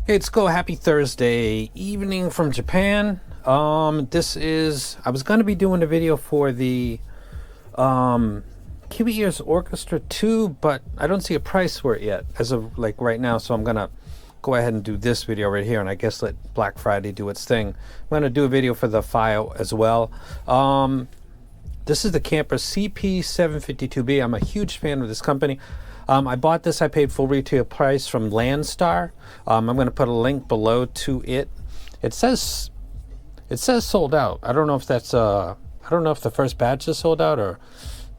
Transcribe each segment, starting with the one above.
Hey, it's Go. Happy Thursday evening from Japan. I was going to be doing a video for the Kiwi Ears Orchestra 2, but I don't see a price for it yet as of like right now, so I'm going to go ahead and do this video right here, and I guess let Black Friday do its thing. I'm going to do a video for the File as well. This is the Canpur CP752b. I'm a huge fan of this company. I bought this. I paid full retail price from Landstar. I'm going to put a link below to it. It says sold out. I don't know if that's I don't know if the first batch is sold out or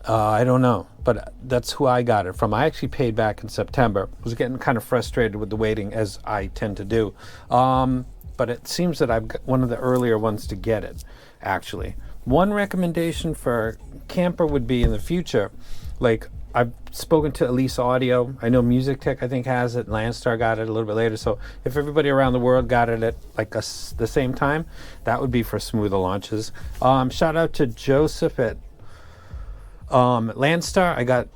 I don't know, but that's who I got it from. I actually paid back in September. I was getting kind of frustrated with the waiting, as I tend to do. But it seems that I've got one of the earlier ones to get it, actually. One recommendation for Canpur would be in the future, like I've spoken to Elise Audio. I know Music Tech, I think, has it. Landstar got it a little bit later. So if everybody around the world got it at like the same time, that would be for smoother launches. Shout out to Joseph at Landstar. I got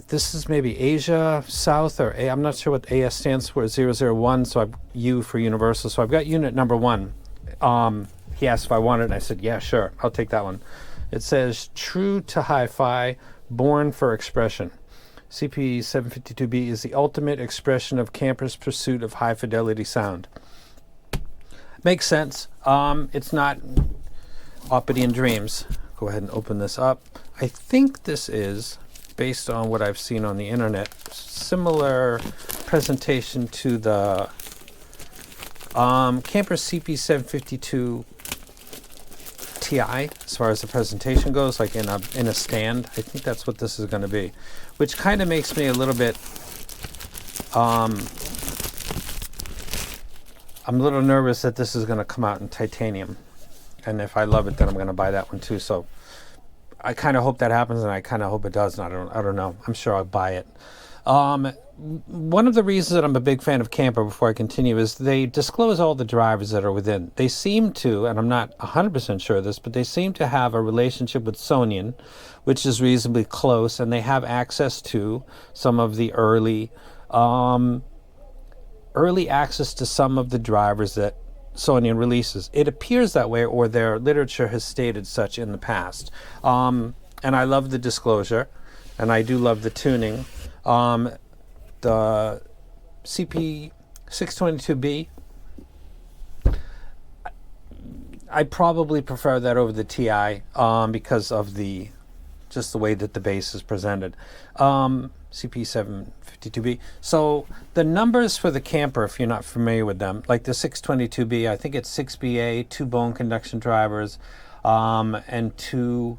this is maybe Asia South, or I'm not sure what AS stands for. 001. So I've U for Universal. So I've got unit number 1. He asked if I wanted it, and I said, yeah, sure, I'll take that one. It says, true to hi-fi, born for expression. CP752b is the ultimate expression of Canpur's pursuit of high-fidelity sound. Makes sense. It's not uppity in dreams. Go ahead and open this up. I think this is, based on what I've seen on the internet, similar presentation to the Canpur CP752 Ti, as far as the presentation goes, like in a stand. I think that's what this is going to be, which kind of makes me a little bit I'm a little nervous that this is going to come out in titanium, and if I love it, then I'm going to buy that one too. So I kind of hope that happens, and I kind of hope it does. And I don't know. I'm sure I'll buy it. One of the reasons that I'm a big fan of Canpur, before I continue, is they disclose all the drivers that are within. They seem to, and I'm not 100% sure of this, but they seem to have a relationship with Sonian, which is reasonably close, and they have access to some of the early access to some of the drivers that Sonian releases. It appears that way, or their literature has stated such in the past. And I love the disclosure, and I do love the tuning. The CP622b, I probably prefer that over the Ti because of just the way that the bass is presented. CP752b. So the numbers for the Canpur, if you're not familiar with them, like the 622b, I think it's 6BA, 2 bone conduction drivers, and 2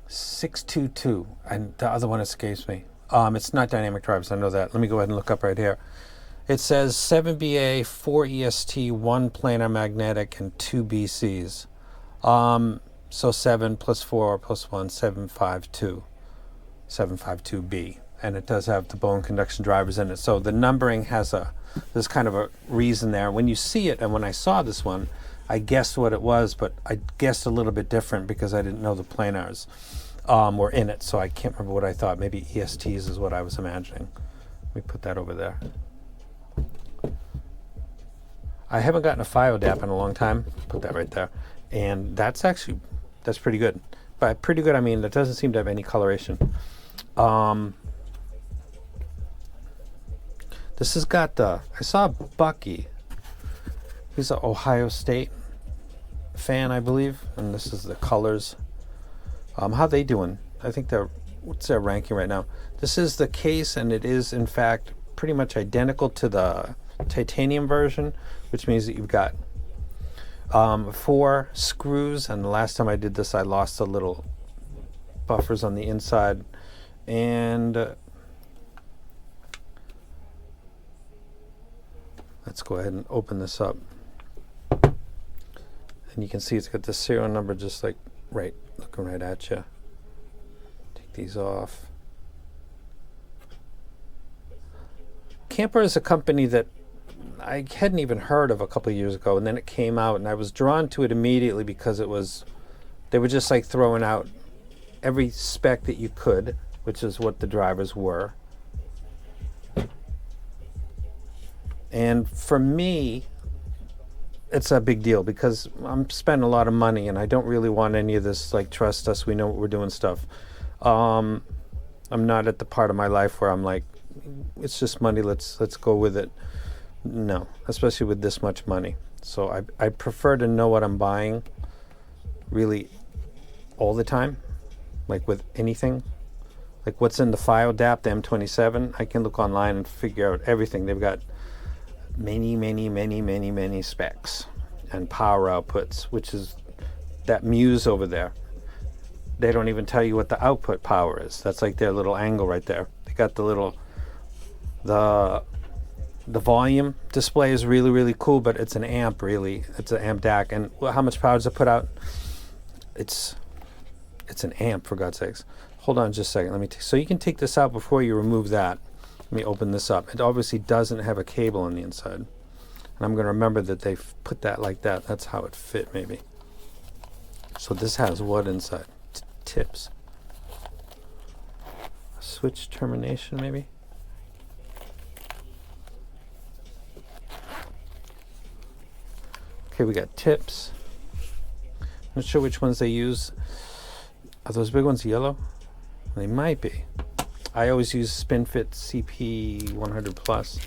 622, and the other one escapes me. It's not dynamic drivers, I know that. Let me go ahead and look up right here. It says 7BA, 4 EST, 1 planar magnetic, and 2 BCs. So 7 plus 4 plus 1, 752b. And it does have the bone conduction drivers in it. So the numbering there's kind of a reason there. When you see it, and when I saw this one, I guessed what it was, but I guessed a little bit different because I didn't know the planars were in it, so I can't remember what I thought. Maybe ESTs is what I was imagining. Let me put that over there. I haven't gotten a File DAP in a long time. Put that right there. And that's pretty good. By pretty good, I mean that doesn't seem to have any coloration. This has got I saw Bucky. He's an Ohio State fan, I believe, and this is the colors. How they doing? I think what's their ranking right now? This is the case, and it is in fact pretty much identical to the titanium version, which means that you've got 4 screws, and the last time I did this I lost the little buffers on the inside, and let's go ahead and open this up, and you can see it's got the serial number just like looking right at you. Take these off. Canpur is a company that I hadn't even heard of a couple of years ago, and then it came out, and I was drawn to it immediately because they were just like throwing out every spec that you could, which is what the drivers were. And for me, it's a big deal because I'm spending a lot of money and I don't really want any of this like trust us, we know what we're doing stuff. I'm not at the part of my life where I'm like, it's just money, let's go with it. No, especially with this much money. So I prefer to know what I'm buying really all the time, like with anything. Like what's in the file DAP, the M27, I can look online and figure out everything. They've got many specs and power outputs, which is that Muse over there. They don't even tell you what the output power is. That's like their little angle right there. They got the little, the volume display is really cool, but it's an amp really. It's an amp DAC. And how much power does it put out? It's an amp, for God's sakes. Hold on just a second. Let me so you can take this out before you remove that. Let me open this up. It obviously doesn't have a cable on the inside. And I'm going to remember that they put that like that. That's how it fit, maybe. So this has what inside? Tips. Switch termination, maybe? Okay, we got tips. Not sure which ones they use. Are those big ones yellow? They might be. I always use SpinFit CP100 Plus.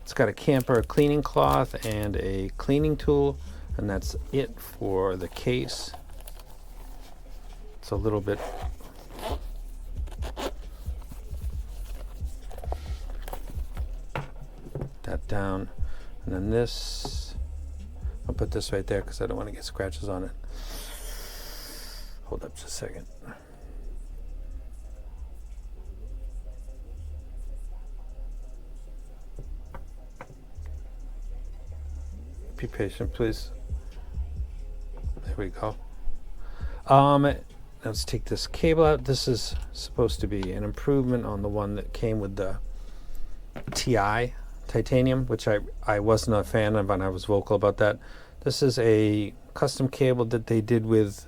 It's got a camper, a cleaning cloth, and a cleaning tool, and that's it for the case. It's a little bit that down, and then this. I'll put this right there because I don't want to get scratches on it. Hold up just a second. Be patient, please. There we go. Let's take this cable out. This is supposed to be an improvement on the one that came with the TI titanium, which I wasn't a fan of, and I was vocal about that. This is a custom cable that they did with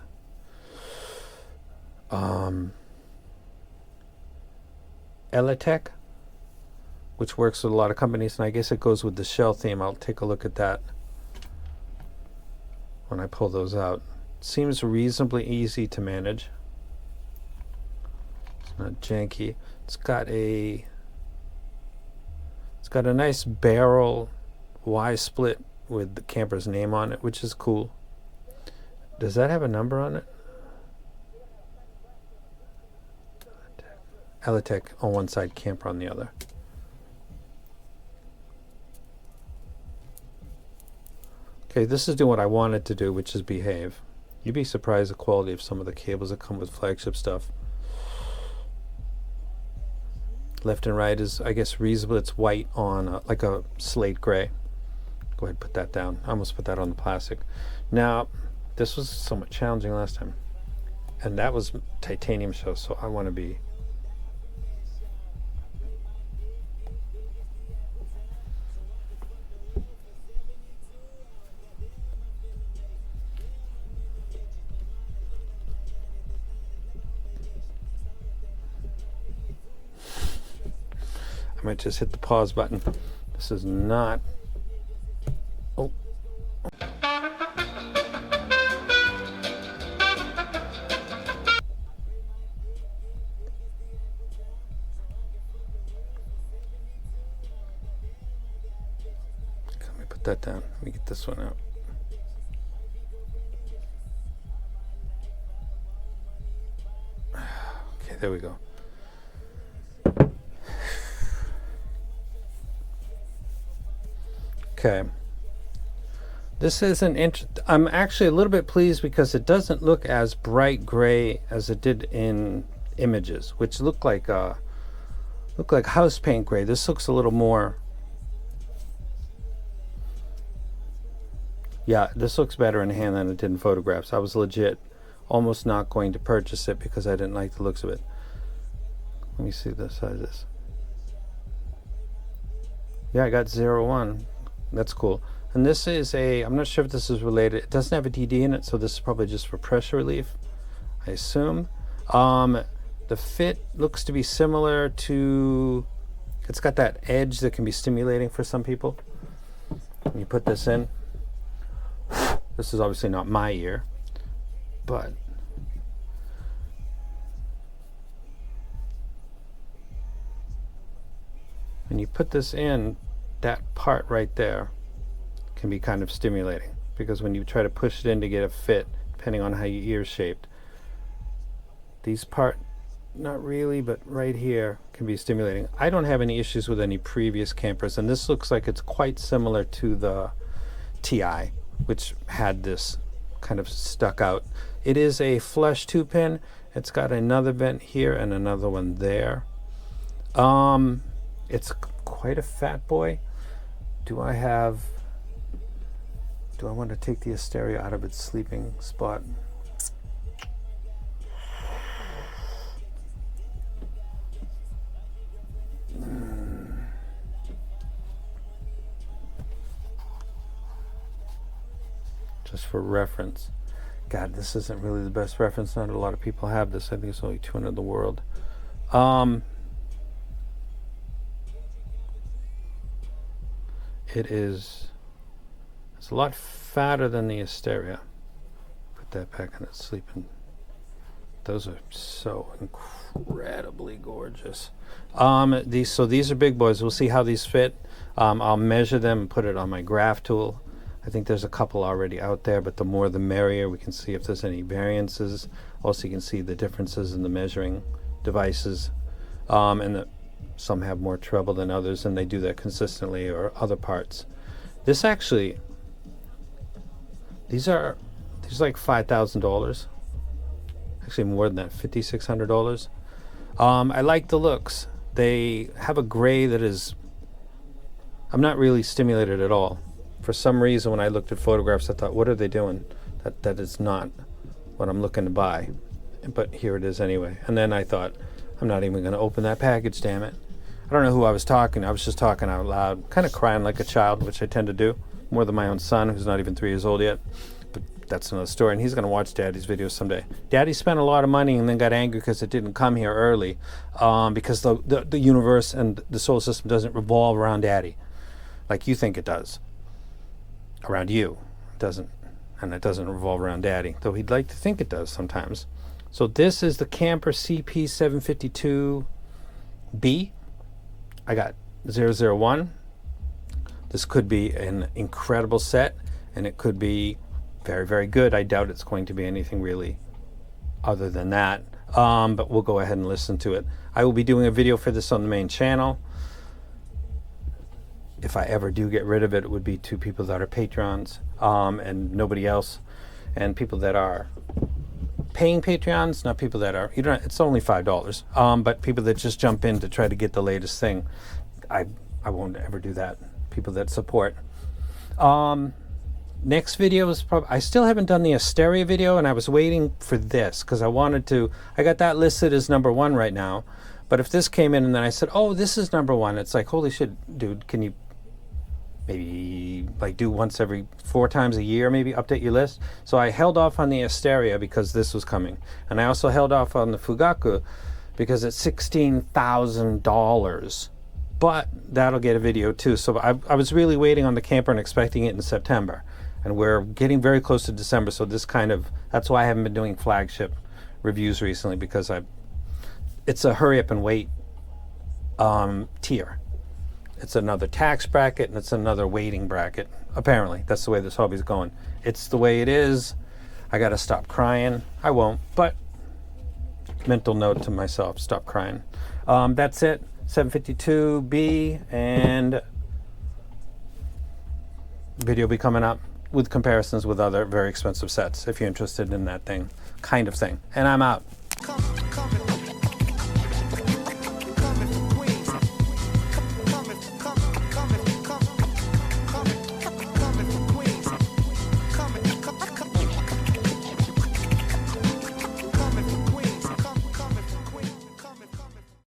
Elitech, which works with a lot of companies, and I guess it goes with the shell theme. I'll take a look at that when I pull those out. Seems reasonably easy to manage. It's not janky. It's got a nice barrel Y split with the camper's name on it, which is cool. Does that have a number on it? Elitech on one side, camper on the other. Okay, this is doing what I wanted to do, which is behave. You'd be surprised the quality of some of the cables that come with flagship stuff. Left and right is, I guess, reasonable. It's white on like a slate gray. Go ahead and put that down. I almost put that on the plastic. Now, this was somewhat challenging last time. And that was titanium show, so I want to be... I might just hit the pause button. This is not... Oh. Let me put that down. Let me get this one out. Okay, there we go. Okay, this is I'm actually a little bit pleased because it doesn't look as bright gray as it did in images, which look like house paint gray. This looks a little more, yeah, this looks better in hand than it did in photographs. I was legit almost not going to purchase it because I didn't like the looks of it. Let me see the size of this. Yeah, I got 01. That's cool. And this is I'm not sure if this is related. It doesn't have a DD in it, so this is probably just for pressure relief, I assume. The fit looks to be similar to, it's got that edge that can be stimulating for some people. When you put this in, this is obviously not my ear, but when you put this in, that part right there can be kind of stimulating, because when you try to push it in to get a fit, depending on how your ear's shaped, these part, not really, but right here can be stimulating. I don't have any issues with any previous campers, and this looks like it's quite similar to the TI, which had this kind of stuck out. It is a flush 2-pin. It's got another vent here and another one there. It's quite a fat boy. Do I want to take the stereo out of its sleeping spot? Just for reference. God, this isn't really the best reference. Not a lot of people have this. I think it's only 200 in the world. It's a lot fatter than the Asteria. Put that back in its sleeping. Those are so incredibly gorgeous. These are big boys. We'll see how these fit. I'll measure them and put it on my graph tool. I think there's a couple already out there, but the more the merrier. We can see if there's any variances. Also, you can see the differences in the measuring devices, and some have more treble than others, and they do that consistently, or other parts. This actually, these are like $5,000. Actually more than that, $5,600. I like the looks. They have a gray that is, I'm not really stimulated at all. For some reason, when I looked at photographs, I thought, what are they doing? That is not what I'm looking to buy. But here it is anyway. And then I thought, I'm not even going to open that package, damn it. I don't know who I was talking to. I was just talking out loud, kind of crying like a child, which I tend to do, more than my own son, who's not even 3 years old yet. But that's another story, and he's going to watch Daddy's videos someday. Daddy spent a lot of money and then got angry because it didn't come here early, because the universe and the solar system doesn't revolve around Daddy like you think it does. Around you. It doesn't. And it doesn't revolve around Daddy, though he'd like to think it does sometimes. So this is the Canpur CP752b. I got 001. This could be an incredible set, and it could be very, very good. I doubt it's going to be anything really other than that, but we'll go ahead and listen to it. I will be doing a video for this on the main channel. If I ever do get rid of it, it would be to people that are Patreons, and nobody else, and people that are paying Patreons, not people that are, it's only $5, but people that just jump in to try to get the latest thing. I won't ever do that. People that support. Next video is probably, I still haven't done the Asteria video, and I was waiting for this because I wanted to. I got that listed as #1 right now, but if this came in and then I said, oh, this is #1, it's like, holy shit, dude, can you maybe like do once every 4 times a year, maybe update your list? So I held off on the Asteria because this was coming, and I also held off on the Fugaku because it's $16,000, but that'll get a video too. So I was really waiting on the camper and expecting it in September, and we're getting very close to December, so this kind of, that's why I haven't been doing flagship reviews recently, because it's a hurry up and wait tier. It's another tax bracket, and it's another waiting bracket. Apparently, that's the way this hobby's going. It's the way it is. I gotta stop crying. I won't, but mental note to myself, stop crying. That's it, 752b, and video will be coming up with comparisons with other very expensive sets if you're interested in that kind of thing. And I'm out.